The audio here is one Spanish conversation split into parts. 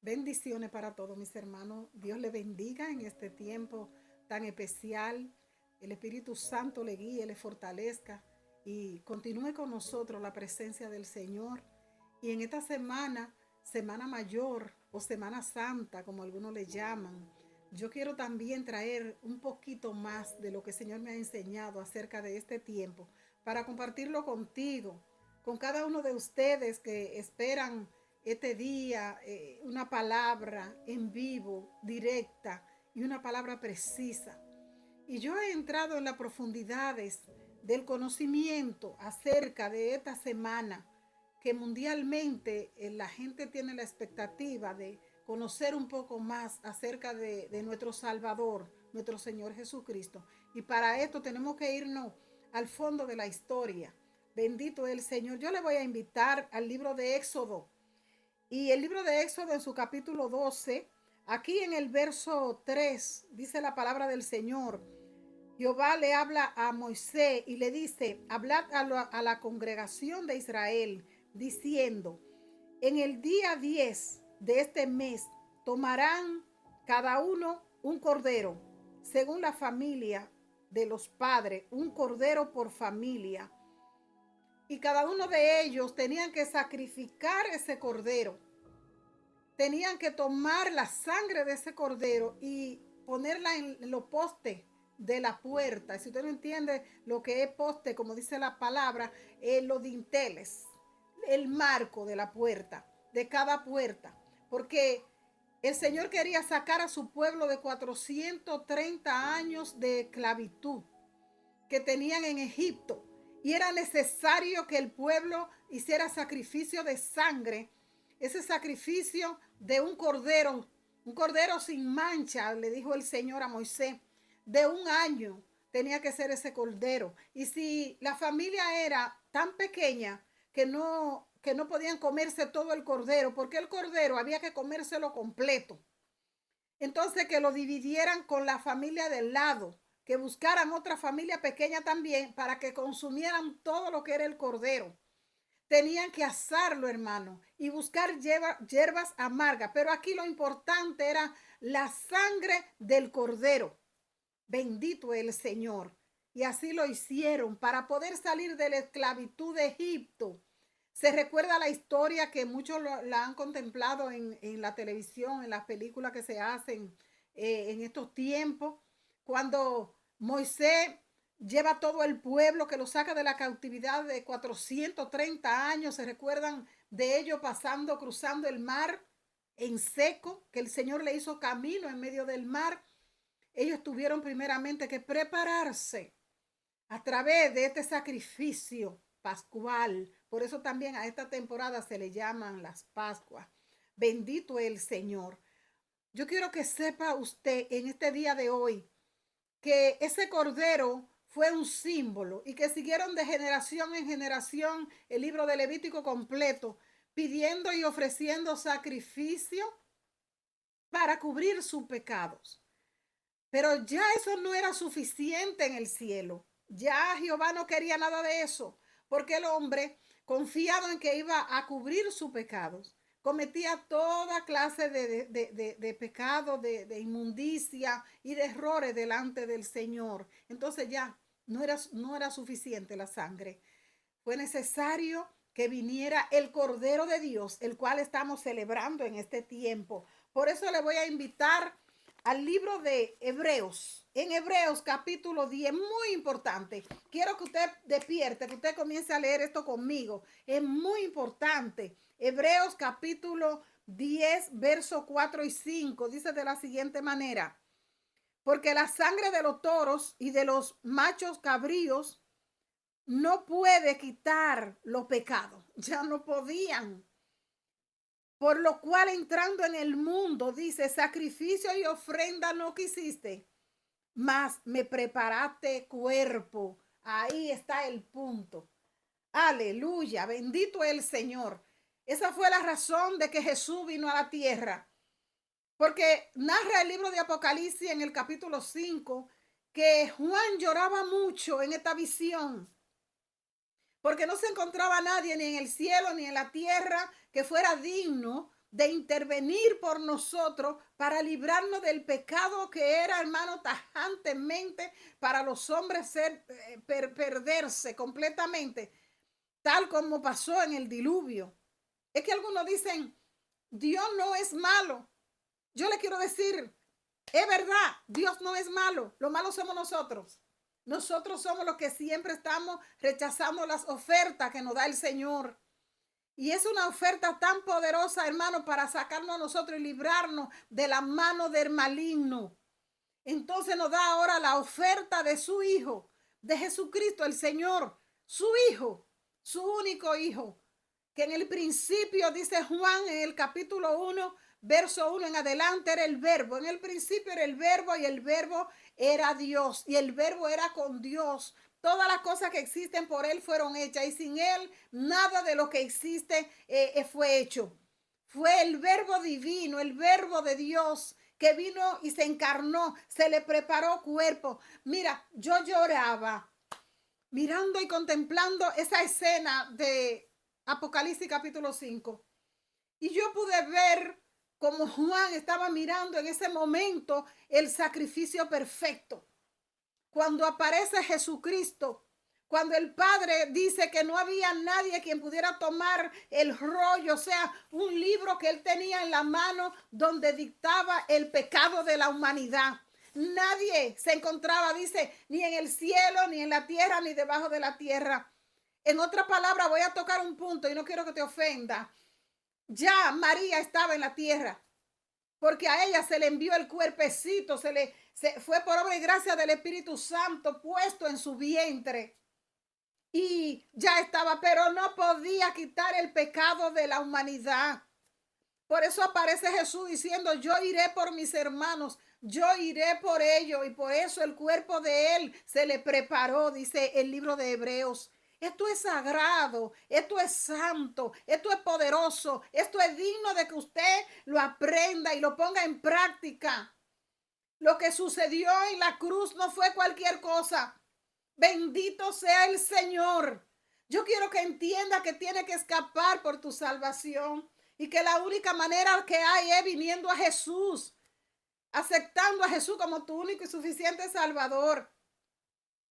Bendiciones para todos mis hermanos. Dios le bendiga en este tiempo tan especial. El Espíritu Santo le guíe, le fortalezca y continúe con nosotros la presencia del Señor. Y en esta semana, Semana Mayor o Semana Santa, como algunos le llaman, yo quiero también traer un poquito más de lo que el Señor me ha enseñado acerca de este tiempo para compartirlo contigo, con cada uno de ustedes que esperan este día, una palabra en vivo, directa y una palabra precisa. Y yo he entrado en las profundidades del conocimiento acerca de esta semana que mundialmente la gente tiene la expectativa de conocer un poco más acerca de nuestro Salvador, nuestro Señor Jesucristo. Y para esto tenemos que irnos al fondo de la historia. Bendito es el Señor. Yo le voy a invitar al libro de Éxodo, y el libro de Éxodo en su capítulo 12, aquí en el verso 3, dice la palabra del Señor. Jehová le habla a Moisés y le dice: hablad a la congregación de Israel, diciendo: en el día 10 de este mes tomarán cada uno un cordero, según la familia de los padres, un cordero por familia. Y cada uno de ellos tenían que sacrificar ese cordero, tenían que tomar la sangre de ese cordero y ponerla en los postes de la puerta. Si usted no entiende lo que es poste, como dice la palabra, los dinteles, el marco de la puerta, de cada puerta. Porque el Señor quería sacar a su pueblo de 430 años de esclavitud que tenían en Egipto. Y era necesario que el pueblo hiciera sacrificio de sangre, ese sacrificio de un cordero sin mancha, le dijo el Señor a Moisés, de un año tenía que ser ese cordero. Y si la familia era tan pequeña que no podían comerse todo el cordero, porque el cordero había que comérselo completo, entonces que lo dividieran con la familia del lado, que buscaran otra familia pequeña también para que consumieran todo lo que era el cordero. Tenían que asarlo, hermano, y buscar hierbas amargas. Pero aquí lo importante era la sangre del cordero. Bendito el Señor. Y así lo hicieron para poder salir de la esclavitud de Egipto. Se recuerda la historia que muchos la han contemplado en la televisión, en las películas que se hacen en estos tiempos, cuando Moisés lleva todo el pueblo que lo saca de la cautividad de 430 años. Se recuerdan de ellos pasando, cruzando el mar en seco, que el Señor le hizo camino en medio del mar. Ellos tuvieron primeramente que prepararse a través de este sacrificio pascual. Por eso también a esta temporada se le llaman las Pascuas. Bendito el Señor. Yo quiero que sepa usted en este día de hoy que ese cordero fue un símbolo y que siguieron de generación en generación el libro de Levítico completo, pidiendo y ofreciendo sacrificio para cubrir sus pecados. Pero ya eso no era suficiente en el cielo. Ya Jehová no quería nada de eso, porque el hombre, confiado en que iba a cubrir sus pecados, cometía toda clase de pecado, de inmundicia y de errores delante del Señor. Entonces ya no era suficiente la sangre. Fue necesario que viniera el Cordero de Dios, el cual estamos celebrando en este tiempo. Por eso le voy a invitar al libro de Hebreos. En Hebreos capítulo 10, muy importante. Quiero que usted despierte, que usted comience a leer esto conmigo. Es muy importante. Hebreos capítulo 10, verso 4 y 5, dice de la siguiente manera: porque la sangre de los toros y de los machos cabríos no puede quitar los pecados. Ya no podían. Por lo cual, entrando en el mundo, dice: sacrificio y ofrenda no quisiste, mas me preparaste cuerpo. Ahí está el punto. Aleluya, bendito el Señor. Esa fue la razón de que Jesús vino a la tierra. Porque narra el libro de Apocalipsis en el capítulo 5 que Juan lloraba mucho en esta visión, porque no se encontraba nadie ni en el cielo ni en la tierra que fuera digno de intervenir por nosotros para librarnos del pecado que era, hermano, tajantemente para los hombres perderse completamente, tal como pasó en el diluvio. Es que algunos dicen, Dios no es malo. Yo le quiero decir, es verdad, Dios no es malo, lo malo somos nosotros. Nosotros somos los que siempre estamos rechazando las ofertas que nos da el Señor. Y es una oferta tan poderosa, hermano, para sacarnos a nosotros y librarnos de la mano del maligno. Entonces nos da ahora la oferta de su Hijo, de Jesucristo, el Señor, su Hijo, su único Hijo, que en el principio, dice Juan en el capítulo 1, verso 1 en adelante, era el verbo. En el principio era el verbo y el verbo era Dios y el verbo era con Dios. Todas las cosas que existen por él fueron hechas y sin él nada de lo que existe fue hecho. Fue el verbo divino, el verbo de Dios que vino y se encarnó, se le preparó cuerpo. Mira, yo lloraba mirando y contemplando esa escena de Apocalipsis capítulo 5. Y yo pude ver como Juan estaba mirando en ese momento el sacrificio perfecto. Cuando aparece Jesucristo, cuando el Padre dice que no había nadie quien pudiera tomar el rollo, o sea, un libro que él tenía en la mano donde dictaba el pecado de la humanidad. Nadie se encontraba, dice, ni en el cielo, ni en la tierra, ni debajo de la tierra. En otra palabra, voy a tocar un punto y no quiero que te ofenda. Ya María estaba en la tierra, porque a ella se le envió el cuerpecito, se fue por obra y gracia del Espíritu Santo puesto en su vientre. Y ya estaba, pero no podía quitar el pecado de la humanidad. Por eso aparece Jesús diciendo, yo iré por mis hermanos, yo iré por ellos. Y por eso el cuerpo de él se le preparó, dice el libro de Hebreos. Esto es sagrado, esto es santo, esto es poderoso, esto es digno de que usted lo aprenda y lo ponga en práctica. Lo que sucedió en la cruz no fue cualquier cosa. Bendito sea el Señor. Yo quiero que entienda que tiene que escapar por tu salvación y que la única manera que hay es viniendo a Jesús, aceptando a Jesús como tu único y suficiente Salvador,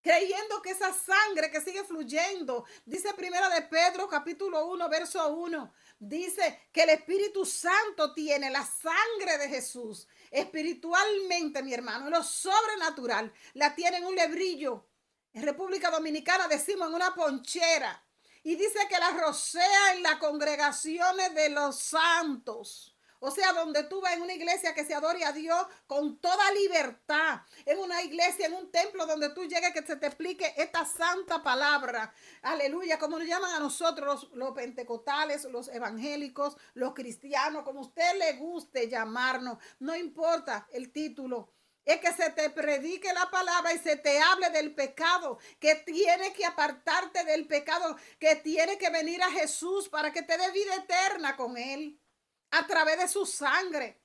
creyendo que esa sangre que sigue fluyendo, dice Primera de Pedro capítulo 1 verso 1, dice que el Espíritu Santo tiene la sangre de Jesús espiritualmente, mi hermano, lo sobrenatural la tiene en un lebrillo. En República Dominicana decimos en una ponchera, y dice que la rocea en las congregaciones de los santos. O sea, donde tú vas en una iglesia que se adore a Dios con toda libertad. En una iglesia, en un templo donde tú llegues, que se te explique esta santa palabra. Aleluya, como nos llaman a nosotros los pentecostales, los evangélicos, los cristianos, como usted le guste llamarnos. No importa el título. Es que se te predique la palabra y se te hable del pecado, que tiene que apartarte del pecado, que tiene que venir a Jesús para que te dé vida eterna con él a través de su sangre.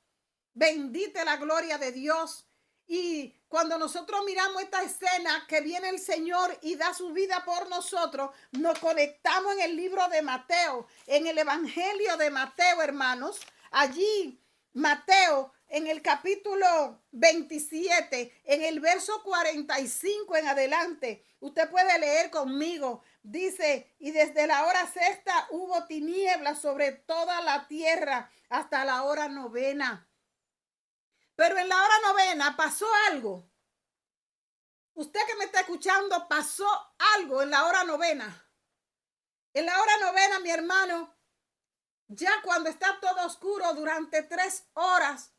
Bendita la gloria de Dios. Y cuando nosotros miramos esta escena que viene el Señor y da su vida por nosotros, nos conectamos en el libro de Mateo, en el Evangelio de Mateo, hermanos. Allí Mateo, en el capítulo 27, en el verso 45 en adelante, usted puede leer conmigo. Dice, y desde la hora sexta hubo tinieblas sobre toda la tierra hasta la hora novena. Pero en la hora novena pasó algo. Usted que me está escuchando, pasó algo en la hora novena. En la hora novena, mi hermano, ya cuando está todo oscuro durante 3 horas,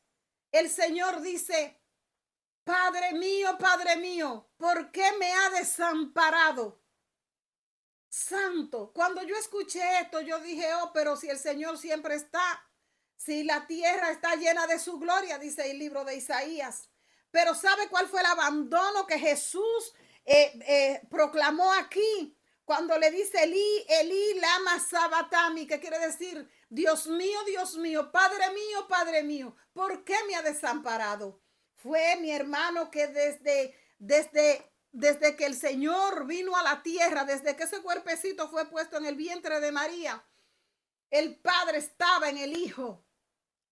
el Señor dice, Padre mío, ¿por qué me ha desamparado? Santo, cuando yo escuché esto, yo dije, oh, pero si el Señor siempre está, si la tierra está llena de su gloria, dice el libro de Isaías. Pero ¿sabe cuál fue el abandono que Jesús proclamó aquí? Cuando le dice Elí, Elí, lama sabatami, que quiere decir, Dios mío, Padre mío, ¿por qué me ha desamparado? Fue, mi hermano, que desde que el Señor vino a la tierra, desde que ese cuerpecito fue puesto en el vientre de María, el Padre estaba en el Hijo.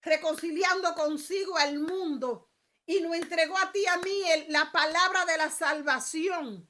reconciliando consigo al mundo, y nos entregó a ti y a mí la palabra de la salvación.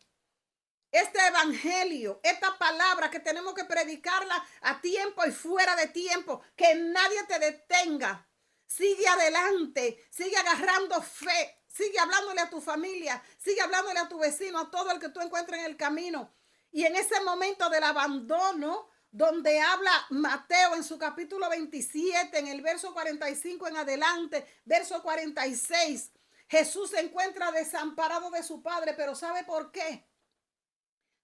Este evangelio, esta palabra que tenemos que predicarla a tiempo y fuera de tiempo, que nadie te detenga. Sigue adelante, sigue agarrando fe, sigue hablándole a tu familia, sigue hablándole a tu vecino, a todo el que tú encuentres en el camino. Y en ese momento del abandono, donde habla Mateo en su capítulo 27, en el verso 45 en adelante, verso 46, Jesús se encuentra desamparado de su Padre, pero ¿sabe por qué?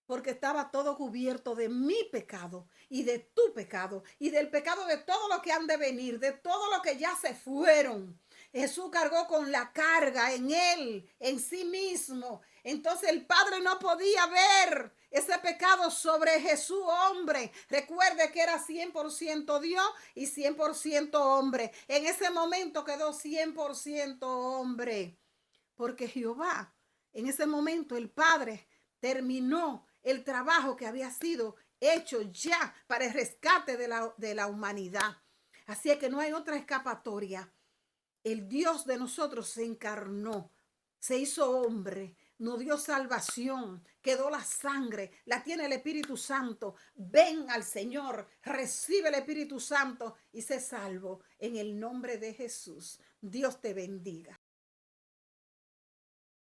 Porque estaba todo cubierto de mi pecado y de tu pecado y del pecado de todo lo que han de venir, de todo lo que ya se fueron. Jesús cargó con la carga en él, en sí mismo. Entonces el Padre no podía ver ese pecado sobre Jesús, hombre. Recuerde que era 100% Dios y 100% hombre. En ese momento quedó 100% hombre. Porque Jehová, en ese momento el Padre terminó el trabajo que había sido hecho ya para el rescate de la humanidad. Así es que no hay otra escapatoria. El Dios de nosotros se encarnó, se hizo hombre, nos dio salvación, quedó la sangre, la tiene el Espíritu Santo. Ven al Señor, recibe el Espíritu Santo y sé salvo en el nombre de Jesús. Dios te bendiga.